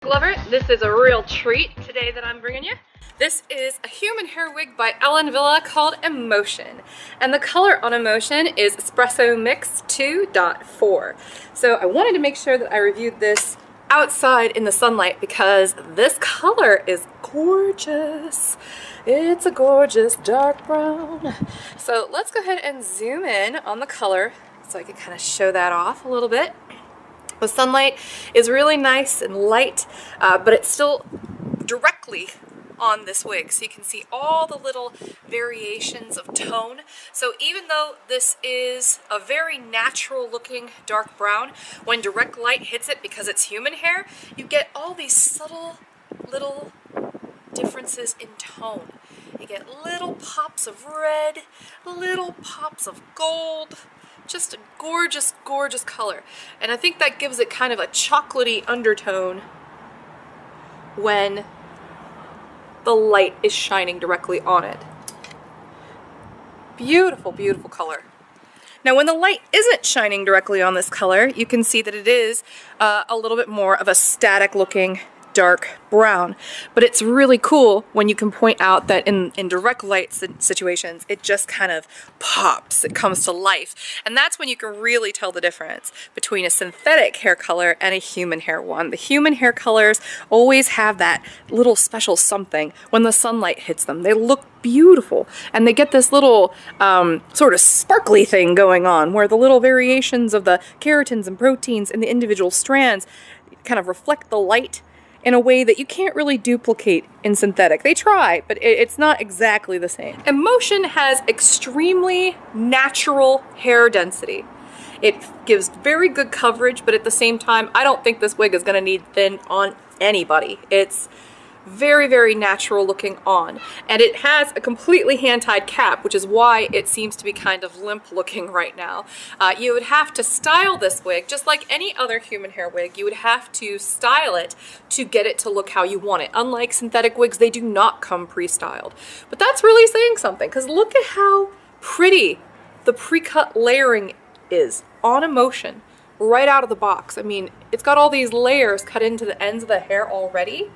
lover, this is a real treat today that I'm bringing you. This is a human hair wig by Wille called Emotion. And the color on Emotion is Espresso Mix 2.4. So I wanted to make sure that I reviewed this outside in the sunlight because this color is gorgeous. It's a gorgeous dark brown. So let's go ahead and zoom in on the color so I can kind of show that off a little bit. The sunlight is really nice and light, but it's still directly on this wig, so you can see all the little variations of tone. So even though this is a very natural looking dark brown, when direct light hits it because it's human hair, you get all these subtle little differences in tone. You get little pops of red, little pops of gold. Just a gorgeous, gorgeous color. And I think that gives it kind of a chocolatey undertone when the light is shining directly on it. Beautiful, beautiful color. Now when the light isn't shining directly on this color, you can see that it is a little bit more of a static looking dark brown, but it's really cool when you can point out that in direct light situations it just kind of pops, it comes to life, and that's when you can really tell the difference between a synthetic hair color and a human hair one. The human hair colors always have that little special something when the sunlight hits them. They look beautiful and they get this little sort of sparkly thing going on where the little variations of the keratins and proteins in the individual strands kind of reflect the light in a way that you can't really duplicate in synthetic. They try, but it's not exactly the same. Emotion has extremely natural hair density. It gives very good coverage, but at the same time, I don't think this wig is gonna need thin on anybody. It's very, very natural looking on. And it has a completely hand-tied cap, which is why it seems to be kind of limp looking right now. You would have to style this wig, just like any other human hair wig, you would have to style it to get it to look how you want it. Unlike synthetic wigs, they do not come pre-styled. But that's really saying something, because look at how pretty the pre-cut layering is on Emotion right out of the box. I mean, it's got all these layers cut into the ends of the hair already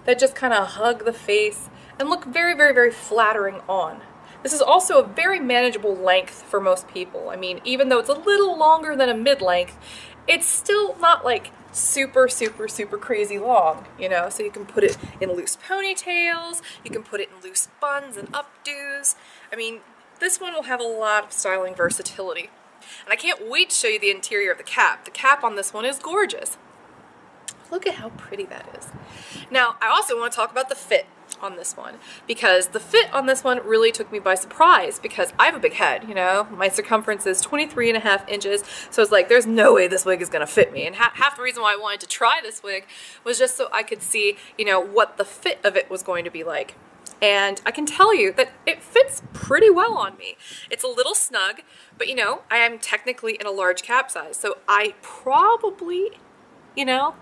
that just kind of hug the face and look very, very, very flattering on. This is also a very manageable length for most people. I mean, even though it's a little longer than a mid-length, it's still not like super, super, super crazy long, you know? So you can put it in loose ponytails, you can put it in loose buns and updos. I mean, this one will have a lot of styling versatility. And I can't wait to show you the interior of the cap. The cap on this one is gorgeous. Look at how pretty that is. Now, I also want to talk about the fit on this one, because the fit on this one really took me by surprise because I have a big head, you know? My circumference is 23.5 inches, so it's like, there's no way this wig is gonna fit me. And half the reason why I wanted to try this wig was just so I could see, you know, what the fit of it was going to be like. And I can tell you that it fits pretty well on me. It's a little snug, but you know, I am technically in a large cap size, so I probably, you know,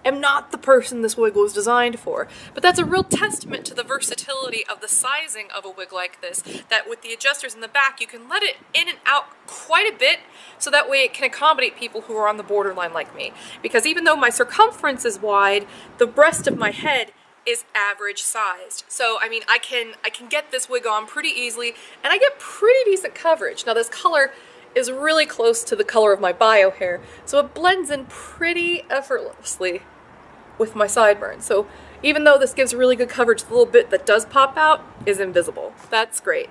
am not the person this wig was designed for. But that's a real testament to the versatility of the sizing of a wig like this, that with the adjusters in the back, you can let it in and out quite a bit, so that way it can accommodate people who are on the borderline like me. Because even though my circumference is wide, the rest of my head is average sized. So I mean, I can get this wig on pretty easily, and I get pretty decent coverage. Now this color is really close to the color of my bio hair, so it blends in pretty effortlessly with my sideburns. So even though this gives really good coverage, the little bit that does pop out is invisible. That's great.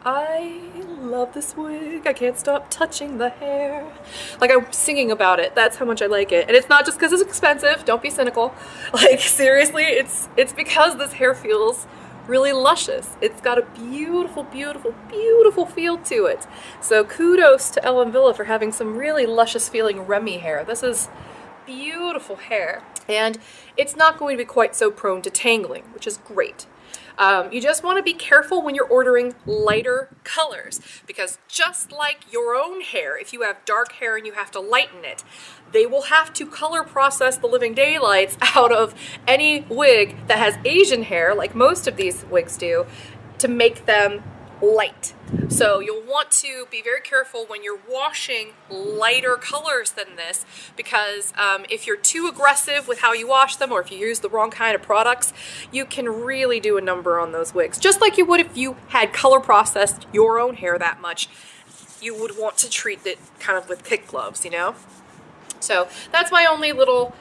I love this wig. I can't stop touching the hair. Like, I'm singing about it. That's how much I like it. And it's not just because it's expensive. Don't be cynical. Like, seriously, it's because this hair feels really luscious. It's got a beautiful, beautiful, beautiful feel to it. So kudos to Wille for having some really luscious feeling Remy hair. This is beautiful hair, and it's not going to be quite so prone to tangling, which is great. You just want to be careful when you're ordering lighter colors, because just like your own hair, if you have dark hair and you have to lighten it, they will have to color process the living daylights out of any wig that has Asian hair, like most of these wigs do, to make them light. So you'll want to be very careful when you're washing lighter colors than this, because if you're too aggressive with how you wash them, or if you use the wrong kind of products, you can really do a number on those wigs. Just like you would if you had color processed your own hair that much, you would want to treat it kind of with kid gloves, you know? So that's my only little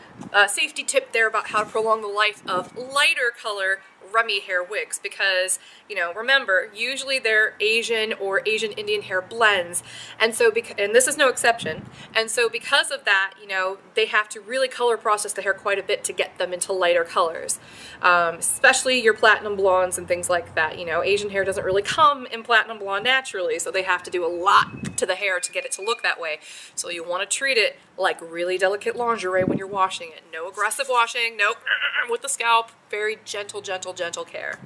safety tip there about how to prolong the life of lighter color Remy hair wigs, because, you know, remember, usually they're Asian or Asian Indian hair blends, and so and this is no exception, and so because of that, you know, they have to really color process the hair quite a bit to get them into lighter colors, especially your platinum blondes and things like that. You know, Asian hair doesn't really come in platinum blonde naturally, so they have to do a lot to the hair to get it to look that way. So you want to treat it like really delicate lingerie when you're washing it. No aggressive washing, no with the scalp, very gentle, gentle, gentle care.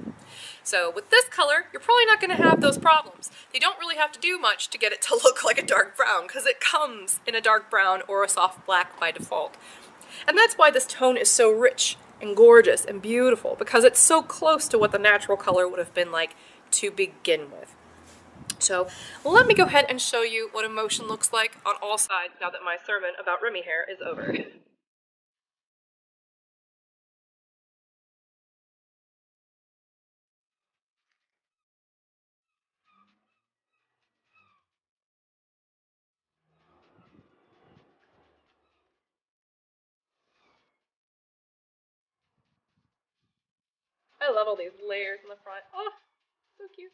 So with this color, you're probably not going to have those problems. You don't really have to do much to get it to look like a dark brown, because it comes in a dark brown or a soft black by default. And that's why this tone is so rich and gorgeous and beautiful, because it's so close to what the natural color would have been like to begin with. So let me go ahead and show you what emotion looks like on all sides now that my sermon about Remy hair is over. I love all these layers in the front. Oh, so cute.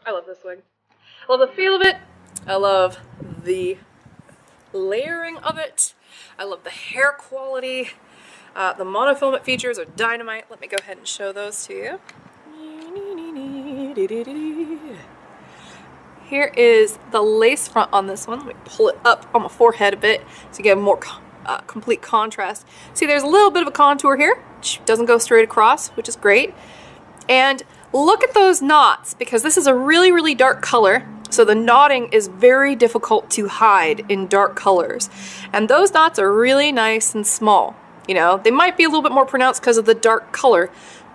I love this wig. I love the feel of it. I love the layering of it. I love the hair quality. The monofilament features are dynamite. Let me go ahead and show those to you. Here is the lace front on this one. Let me pull it up on my forehead a bit to get a more complete contrast. See, there's a little bit of a contour here, which doesn't go straight across, which is great. And look at those knots, because this is a really, really dark color. So the knotting is very difficult to hide in dark colors. And those knots are really nice and small. You know, they might be a little bit more pronounced because of the dark color,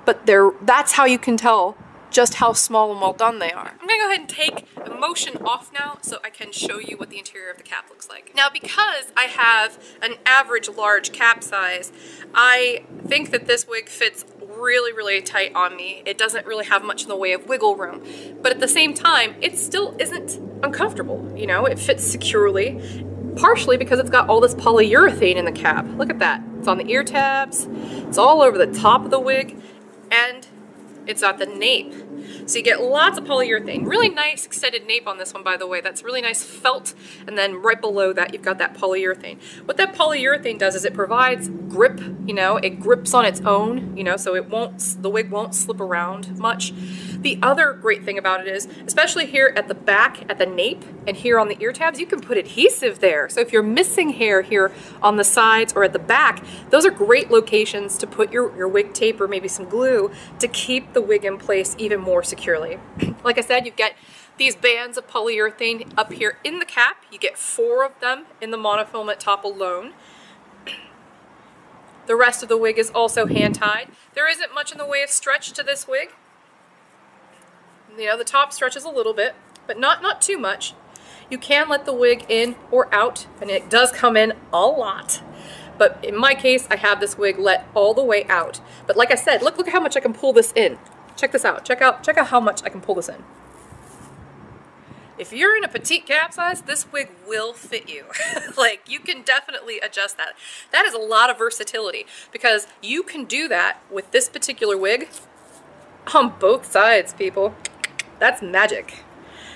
but that's how you can tell just how small and well done they are. I'm gonna go ahead and take emotion off now so I can show you what the interior of the cap looks like. Now, because I have an average large cap size, I think that this wig fits really, really tight on me. It doesn't really have much in the way of wiggle room, but at the same time, it still isn't uncomfortable. You know, it fits securely, partially because it's got all this polyurethane in the cap. Look at that. It's on the ear tabs, it's all over the top of the wig, and it's at the nape. So you get lots of polyurethane. Really nice extended nape on this one, by the way. That's really nice felt, and then right below that you've got that polyurethane. What that polyurethane does is it provides grip, you know, it grips on its own, you know, so the wig won't slip around much. The other great thing about it is, especially here at the back, at the nape, and here on the ear tabs, you can put adhesive there. So if you're missing hair here on the sides or at the back, those are great locations to put your wig tape or maybe some glue to keep the wig in place even more securely. Like I said, you get these bands of polyurethane up here in the cap. You get 4 of them in the monofilament top alone. The rest of the wig is also hand tied. There isn't much in the way of stretch to this wig. You know, the top stretches a little bit, but not too much. You can let the wig in or out, and it does come in a lot. But in my case, I have this wig let all the way out. But like I said, look how much I can pull this in. Check this out. Check out how much I can pull this in. If you're in a petite cap size, this wig will fit you. Like, you can definitely adjust that. That is a lot of versatility, because you can do that with this particular wig on both sides, people. That's magic.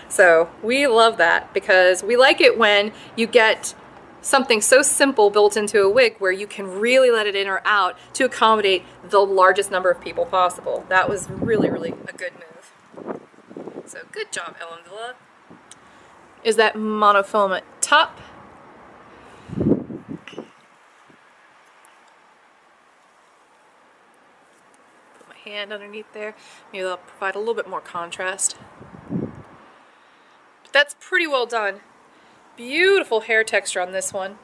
So we love that, because we like it when you get something so simple built into a wig where you can really let it in or out to accommodate the largest number of people possible. That was really, really a good move. So good job, Ellen Wille. Is that monofilament top. Put my hand underneath there. Maybe that'll provide a little bit more contrast. But that's pretty well done. Beautiful hair texture on this one.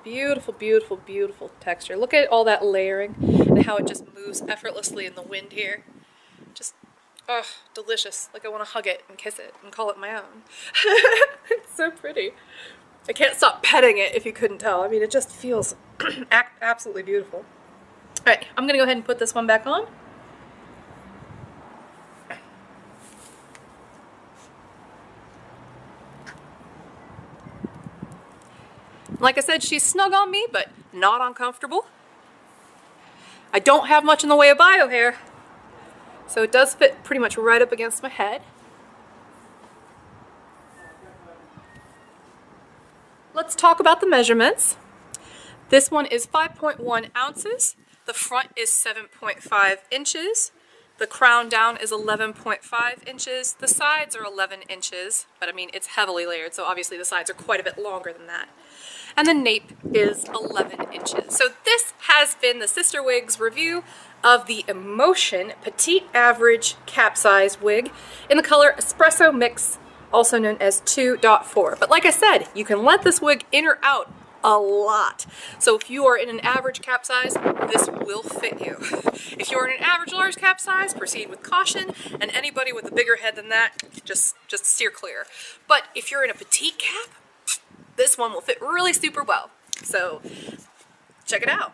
Beautiful, beautiful, beautiful texture. Look at all that layering and how it just moves effortlessly in the wind here. Just Ugh, delicious. Like I want to hug it and kiss it and call it my own. It's so pretty. I can't stop petting it if you couldn't tell. I mean, it just feels absolutely beautiful. All right, I'm gonna go ahead and put this one back on. Like I said, she's snug on me, but not uncomfortable. I don't have much in the way of bio hair, so it does fit pretty much right up against my head. Let's talk about the measurements. This one is 5.1 ounces. The front is 7.5 inches. The crown down is 11.5 inches. The sides are 11 inches, but I mean, it's heavily layered, so obviously the sides are quite a bit longer than that. And the nape is 11 inches. So this has been the CysterWigs review of the Emotion Petite Average Cap Size wig in the color Espresso Mix, also known as 2.4. But like I said, you can let this wig in or out a lot. So if you are in an average cap size, this will fit you. If you're in an average large cap size, proceed with caution, and anybody with a bigger head than that, just steer clear. But if you're in a petite cap, this one will fit really super well. So check it out.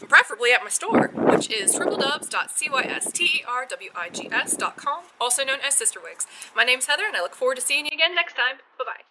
Preferably at my store, which is www.cysterwigs.com, also known as CysterWigs. My name's Heather, and I look forward to seeing you again next time. Bye-bye.